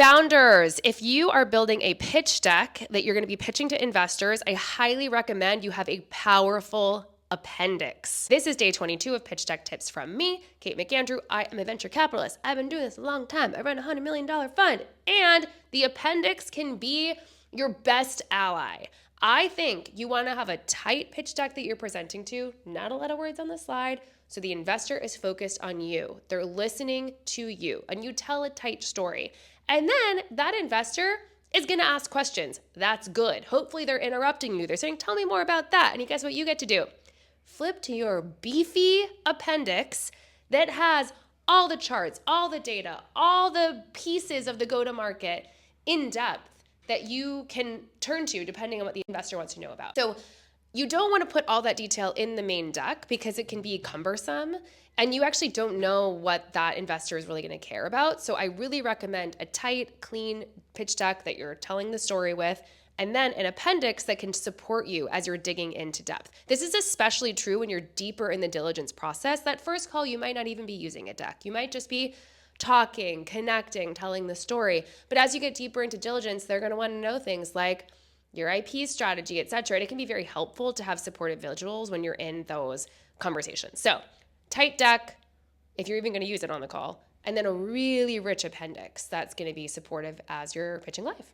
Founders, if you are building a pitch deck that you're going to be pitching to investors, I highly recommend you have a powerful appendix. This is day 22 of pitch deck tips from me, Kate McAndrew. I am a venture capitalist. I've been doing this a long time. I run a $100 million fund, and the appendix can be your best ally. I think you want to have a tight pitch deck that you're presenting to, not a lot of words on the slide, so the investor is focused on you. They're listening to you, and you tell a tight story. And then that investor is going to ask questions. That's good. Hopefully they're interrupting you. They're saying, tell me more about that. And guess what you get to do? Flip to your beefy appendix that has all the charts, all the data, all the pieces of the go-to-market in depth that you can turn to depending on what the investor wants to know about. So you don't want to put all that detail in the main deck because it can be cumbersome and you actually don't know what that investor is really going to care about. So I really recommend a tight, clean pitch deck that you're telling the story with, and then an appendix that can support you as you're digging into depth. This is especially true when you're deeper in the diligence process. That first call, you might not even be using a deck. You might just be talking, connecting, telling the story. But as you get deeper into diligence, they're going to want to know things like your IP strategy, et cetera. And it can be very helpful to have supportive visuals when you're in those conversations. So tight deck, if you're even going to use it on the call, and then a really rich appendix that's going to be supportive as you're pitching live.